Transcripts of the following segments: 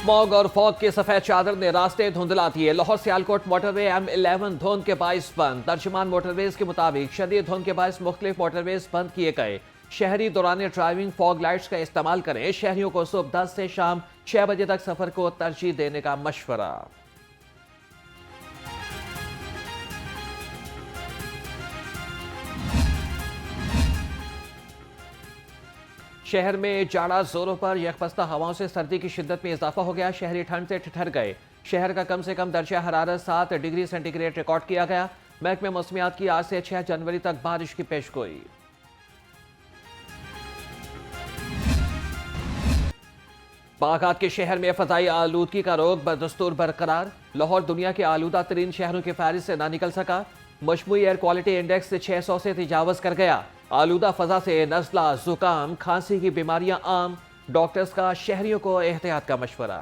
Smog और fog की सफेद चादर ने रास्ते धुंधला दिए। लाहौर सियालकोट मोटरवे M11 धुंध के बाइस बंद। तर्जुमान मोटरवेज के मुताबिक शदीद धुंध के बाइस मुख्तलिफ मोटरवेज बंद किए गए। शहरी दौरान ड्राइविंग फॉग लाइट्स का इस्तेमाल करें। शहरियों को सुबह 10 से शाम 6 बजे तक सफर को तरजीह देने का मशवरा। शहर में जाड़ा जोरों पर, यकबस्ता हवाओं से सर्दी की शिद्दत में इजाफा हो गया। शहरी ठंड से ठिठर गए। शहर का कम से कम दर्जा हरारत 7 डिग्री सेंटीग्रेड रिकॉर्ड किया गया। महकमे मौसमियात की आज से 6 जनवरी तक बारिश की पेशगोई। बागात के शहर में फजाई आलूदगी का रोग बदस्तूर बरकरार। लाहौर दुनिया के आलूदा तरीन शहरों की फहरिस्त से ना निकल सका। मजमूई एयर क्वालिटी इंडेक्स से 600 से तजावज कर गया। आलूदा फजा से नज़ला, जुकाम, खांसी की बीमारियां आम। डॉक्टर्स का शहरियों को एहतियात का मशवरा।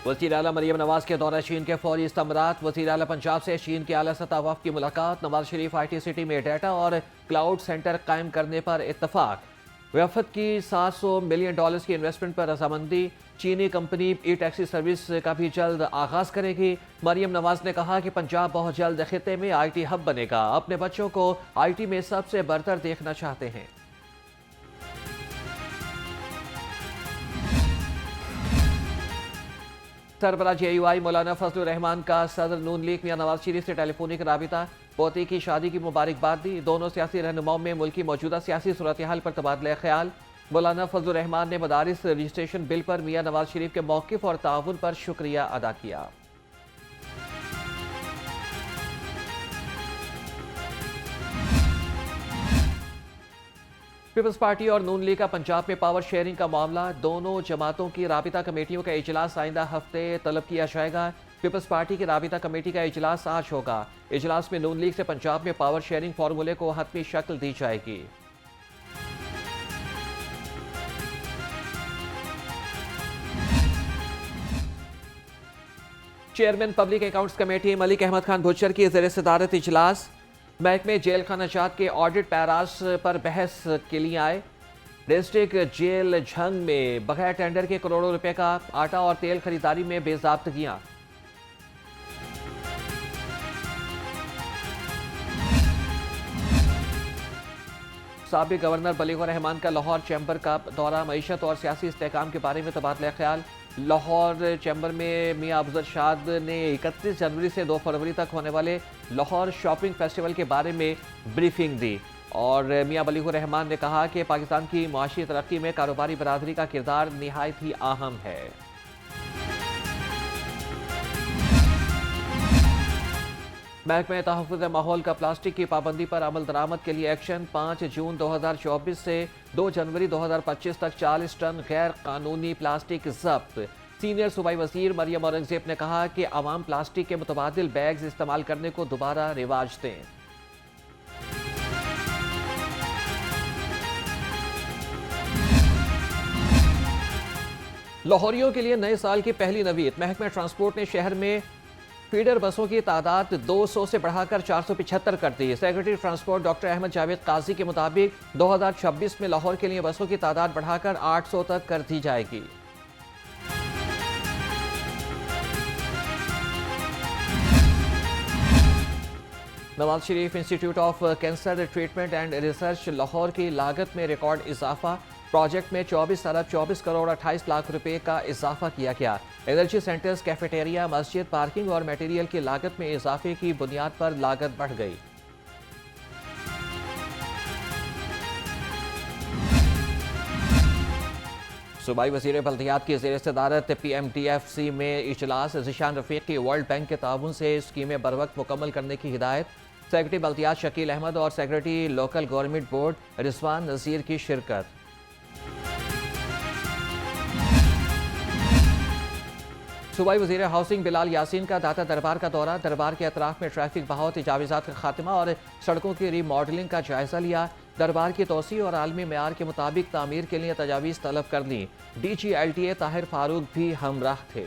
वज़ीर आला मरियम नवाज के दौरा चीन के फौरी इस्तमरात। वज़ीर आला पंजाब से चीन के आला सतह वफ़द की मुलाकात। नवाज शरीफ IT सिटी में डाटा और क्लाउड सेंटर कायम करने पर इत्तफाक। वफ़द की $700 मिलियन की इन्वेस्टमेंट पर रजामंदी। चीनी कंपनी ई टैक्सी सर्विस का भी जल्द आगाज करेगी। मरियम नवाज ने कहा कि पंजाब बहुत जल्द खित्ते में IT हब बनेगा। अपने बच्चों को IT में सबसे बरतर देखना चाहते हैं। सरबराह JUI मौलाना फजलुर रहमान का सदर नून लीग मियां नवाज शरीफ से टेलीफोनिक राबिता। पोती की शादी की मुबारकबाद दी। दोनों सियासी रहनुमाओं में मुल्की मौजूदा सियासी सूरत हाल पर तबादला ख्याल। मौलाना फजलुर रहमान ने मदारिस रजिस्ट्रेशन बिल पर मियां नवाज शरीफ के मौक़िफ़ और ताउन पर शुक्रिया अदा किया। पीपल्स पार्टी और नून लीग का पंजाब में पावर शेयरिंग का मामला। दोनों जमातों की राबिता कमेटियों का इजलास आइंदा हफ्ते तलब किया जाएगा। पीपल्स पार्टी की राबिता कमेटी का इजलास आज होगा। इजलास में नून लीग से पंजाब में पावर शेयरिंग फार्मूले को हतमी शक्ल दी जाएगी। Chairman public accounts committee Malik Ahmad Khan Bhuchar की ज़ेर सदारत इजलास। महकमे जेल खानाजात के ऑडिट पैरास पर बहस के लिए आए। डिस्ट्रिक्ट जेल झंग में बगैर टेंडर के करोड़ों रुपए का आटा और तेल खरीदारी में बेज़ाब्तगियां। साबिक गवर्नर बलीगुर रहमान का लाहौर चैम्बर का दौरा। मईशत और सियासी इस्तेहकाम के बारे में तबादला ख्याल। लाहौर चैम्बर में मियां अफजल शाद ने 31 जनवरी से 2 फरवरी तक होने वाले लाहौर शॉपिंग फेस्टिवल के बारे में ब्रीफिंग दी। और मियां बलीगुर रहमान ने कहा कि पाकिस्तान की मुआशी तरक्की में कारोबारी बरादरी का किरदार निहायत ही अहम है। महकमे तहफ़्फ़ुज़ माहौल का प्लास्टिक की पाबंदी पर अमल दरामद के लिए एक्शन। 5 जून 2024 से 2 जनवरी 2025 तक 40 टन गैर कानूनी प्लास्टिक जब्त। सीनियर सूबाई वज़ीर मरियम औरंगज़ेब ने कहा कि आवाम प्लास्टिक के मुतबादिल बैग्स इस्तेमाल करने को दोबारा रिवाज दें। लाहौरियों के लिए नए साल की पहली नवीद। महकमा ट्रांसपोर्ट ने शहर में फीडर बसों की तादाद 200 से बढ़ाकर 475 कर दी। Secretary transport doctor Ahmad Javed Qazi के मुताबिक 2026 में लाहौर के लिए बसों की तादाद बढ़ाकर 800 तक कर दी जाएगी। Nawaz Sharif institute of cancer treatment and research Lahore की लागत में रिकॉर्ड इजाफा। प्रोजेक्ट में 24 अरब 24 करोड़ 28 लाख रुपए का इजाफा किया गया। एनर्जी सेंटर्स, कैफेटेरिया, मस्जिद, पार्किंग और मटेरियल की लागत में इजाफे की बुनियाद पर लागत बढ़ गई। सूबाई वज़ीर बल्दियात की ज़ेर सदारत PMDFC में इजलास। ज़िशान रफ़ीक की वर्ल्ड बैंक के ताउन से स्कीमें बरवक्त मुकम्मल करने की हिदायत। सेक्रेटरी बल्दियात शकील अहमद और secretary local government board Rizwan Nazir की शिरकत। सूबाई वज़ीर हाउसिंग बिलाल यासीन का दाता दरबार का दौरा। दरबार के अतराफ में ट्रैफिक बहाव, तजावीज़ात का खात्मा और सड़कों की रीमॉडलिंग का जायजा लिया। दरबार की तोसी और आलमी मेयार के मुताबिक तामीर के लिए तजावीज़ तलब कर ली। DG LTA ताहिर फारूक भी हमराह थे।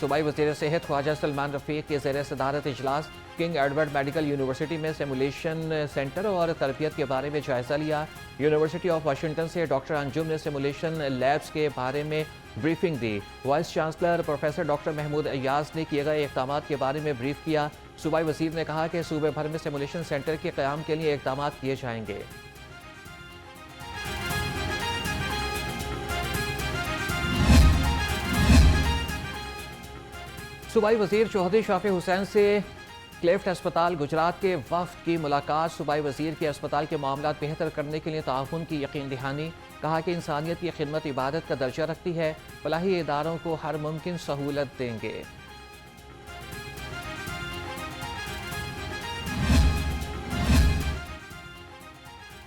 सूबाई वज़ीर सेहत ख्वाजा सलमान रफ़ीक के ज़ेर सदारत इजलास किंग एडवर्ड मेडिकल यूनिवर्सिटी में सिमुलेशन सेंटर और तरबियत के बारे में जायजा लिया। यूनिवर्सिटी ऑफ वाशिंगटन से डॉक्टर अंजुम ने सिमुलेशन लैब्स के बारे में ब्रीफिंग दी। Vice chancellor professor doctor Mahmood Ayaz ने किए गए इक़दाम के बारे में ब्रीफ किया। सूबाई वज़ीर ने कहा कि सूबे भर में सिमुलेशन सेंटर के क़याम के लिए इक़दाम किए जाएंगे। सूबाई वज़ीर चौधरी शाफी हुसैन से क्लिफ्ट अस्पताल गुजरात के वफ़द की मुलाकात। सूबाई वज़ीर के अस्पताल के मामलात बेहतर करने के लिए ताउन की यकीन दहानी। कहा कि इंसानियत की खिदमत इबादत का दर्जा रखती है, फलाही इदारों को हर मुमकिन सहूलत देंगे।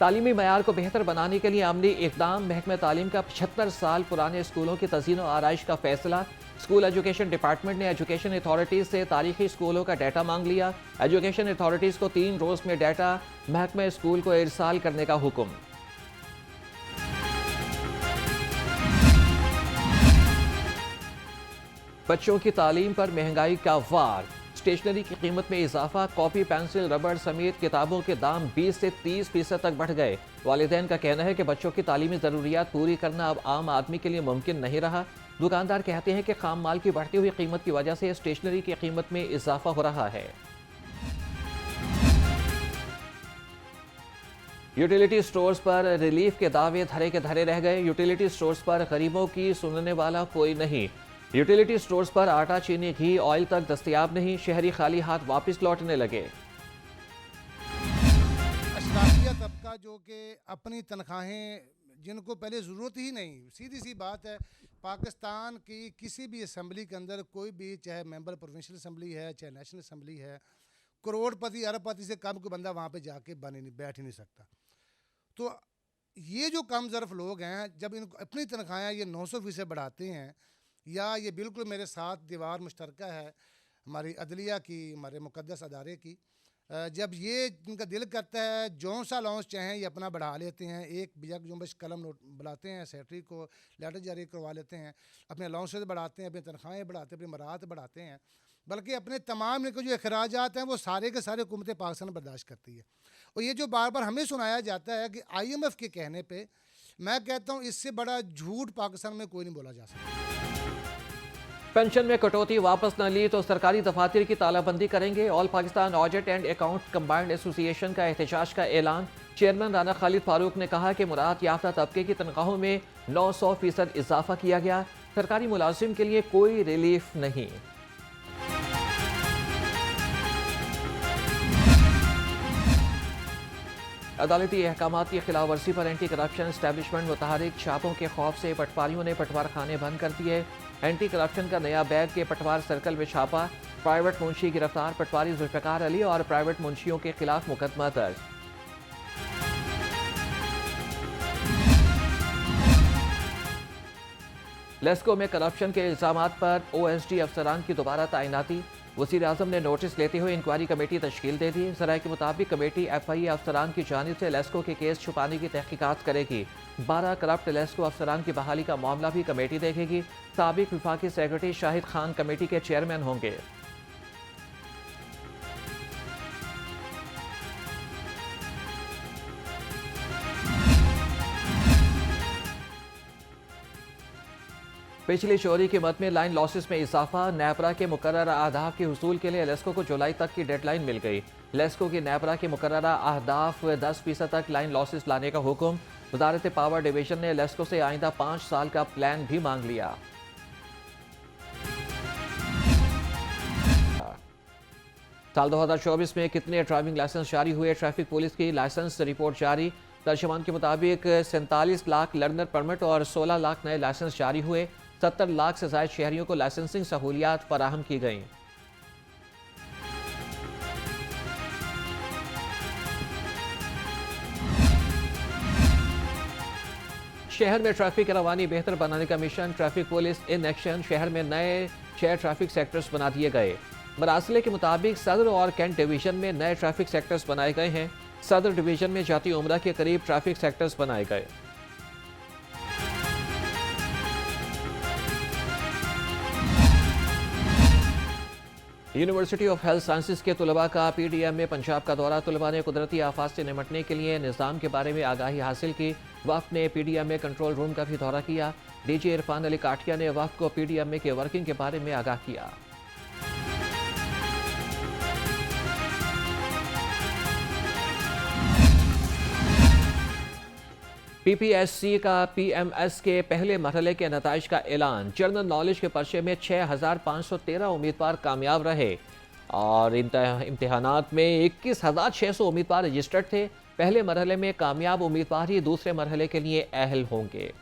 तालीमी मयार को बेहतर बनाने के लिए अमली इक़दाम। महकमा तालीम का 75 साल पुराने स्कूलों की तज़ीन व आराइश का फैसला। स्कूल एजुकेशन डिपार्टमेंट ने एजुकेशन अथॉरिटीज़ से तारीखी स्कूलों का डाटा मांग लिया। एजुकेशन अथॉरिटीज़ को 3 रोज़ में डाटा महकमा स्कूल को इरसाल करने का हुक्म। बच्चों की तालीम पर महंगाई का वार। स्टेशनरी की कीमत में इजाफा। कॉपी, पेंसिल, रबड़ समेत किताबों के दाम 20 से 30% तक बढ़ गए। वालिदैन का कहना है कि बच्चों की तालीमी ज़रूरियात पूरी करना अब आम आदमी के लिए मुमकिन नहीं रहा। दुकानदार कहते हैं कि खाम माल की बढ़ती हुई कीमत की वजह से स्टेशनरी की कीमत में इजाफा हो रहा है। यूटिलिटी स्टोर्स पर रिलीफ के दावे धरे के धरे रह गए। यूटिलिटी स्टोर्स पर गरीबों की सुनने वाला कोई नहीं। यूटिलिटी स्टोर्स पर आटा, चीनी, घी, ऑयल तक दस्तयाब नहीं। शहरी खाली हाथ वापस लौटने लगे। अशराफिया तबका जो कि अपनी तनख्वाहें जिनको पहले ज़रूरत ही नहीं, सीधी सी बात है, पाकिस्तान की किसी भी असम्बली के अंदर कोई भी, चाहे मेंबर प्रोविंशियल असम्बली है, चाहे नेशनल असम्बली है, करोड़पति अरबपति से कम कोई बंदा वहाँ पे जाके बैठ ही नहीं सकता। तो ये जो कम ज़रफ़ लोग हैं, जब इनको अपनी तनख्वाहें ये 900% बढ़ाते हैं, या ये बिल्कुल मेरे साथ दीवार मुश्तरका है हमारी अदलिया की, हमारे मुक़द्दस अदारे की, जब ये इनका दिल करता है जौन सा अलाउंस चाहें ये अपना बढ़ा लेते हैं। एक बिजक जुम्बश कलम नोट बुलाते हैं, सेक्रेटरी को लेटर जारी करवा लेते हैं, अपने अलाउंसेस बढ़ाते हैं, अपनी तनख्वाहें बढ़ाते हैं, अपनी मराहत बढ़ाते हैं, बल्कि अपने तमाम जो अखराजात हैं वो सारे के सारे हुकूमत पाकिस्तान बर्दाश्त करती है। और ये जो बार बार हमें सुनाया जाता है कि IMF के कहने पर, मैं कहता हूँ इससे बड़ा झूठ पाकिस्तान में कोई नहीं बोला जा सकता। पेंशन में कटौती वापस न ली तो सरकारी दफातर की तालाबंदी करेंगे। All Pakistan audit and account combined association का एहतजाज का ऐलान। चेयरमैन राना खालिद फारूक ने कहा कि मुराद याफ्ता तबके की तनख्वाहों में 900% इजाफा किया गया। सरकारी मुलाजिम के लिए कोई रिलीफ नहीं। अदालती अहकामात की खिलाफ वर्जी पर एंटी करप्शन एस्टेब्लिशमेंट मुतहरिक। छापों के खौफ से पटवारियों ने पटवार खाने बंद कर दिए। एंटी करप्शन का नया बैग के पटवार सर्कल में छापा। प्राइवेट मुंशी गिरफ्तार। पटवारी जुल्फिकार अली और प्राइवेट मुंशियों के खिलाफ मुकदमा दर्ज। लेस्को में करप्शन के इल्जामात पर OSD अफसरान की दोबारा तैनाती। वज़ीर आज़म ने नोटिस लेते हुए इंक्वायरी कमेटी तश्कील दे दी। ज़राए के मुताबिक कमेटी FIA अफसरान की जानिब से लेस्को के केस छुपाने की तहकीकात करेगी। 12 करप्ट लेस्को अफसरान की बहाली का मामला भी कमेटी देखेगी। साबिक विफाकी सेक्रेटरी शाहिद खान कमेटी के चेयरमैन होंगे। पिछली चोरी की मद में लाइन लॉसेस में इजाफा। नैपरा के मुकर्रर अहदाफ के हुसूल के लिए लेस्को को जुलाई तक की डेडलाइन मिल गई। लेस्को की नैपरा के मुकर्रर अहदाफ 10% तक लाइन लॉसेस लाने का हुक्म। वजारत पावर डिवीजन ने लेस्को से आइंदा 5 साल का प्लान भी मांग लिया। साल 2024 में कितने ड्राइविंग लाइसेंस जारी हुए? ट्रैफिक पुलिस की लाइसेंस रिपोर्ट जारी। तर्जुमान के मुताबिक 47 लाख लर्नर परमिट और 16 लाख नए लाइसेंस जारी हुए। 70 लाख से ज़ायद शहरियों को लाइसेंसिंग सहूलियात फराहम की गई। शहर में ट्रैफिक रवानी बेहतर बनाने का mission. Traffic police in action. शहर में नए 6 ट्रैफिक सेक्टर्स बना दिए गए। मरासले के मुताबिक सदर और कैंट डिवीजन में नए ट्रैफिक सेक्टर्स बनाए गए हैं। सदर डिवीजन में जाती उम्रा के करीब ट्रैफिक सेक्टर्स बनाए गए। यूनिवर्सिटी ऑफ हेल्थ साइंसेज के तलबा का पीडीएम में पंजाब का दौरा। तलबा ने कुदरती आफात से निपटने के लिए निज़ाम के बारे में आगाही हासिल की। वफ़द ने पीडीएम में कंट्रोल रूम का भी दौरा किया। डीजी इरफान अली काठिया ने वफ़द को पीडीएम के वर्किंग के बारे में आगाह किया। पीपीएससी का पीएमएस के पहले मरहले के नताइज का ऐलान। जनरल नॉलेज के पर्चे में 6,513 उम्मीदवार कामयाब रहे और इम्तिहानात में 21,600 उम्मीदवार रजिस्टर्ड थे। पहले मरहले में कामयाब उम्मीदवार ही दूसरे मरहले के लिए अहल होंगे।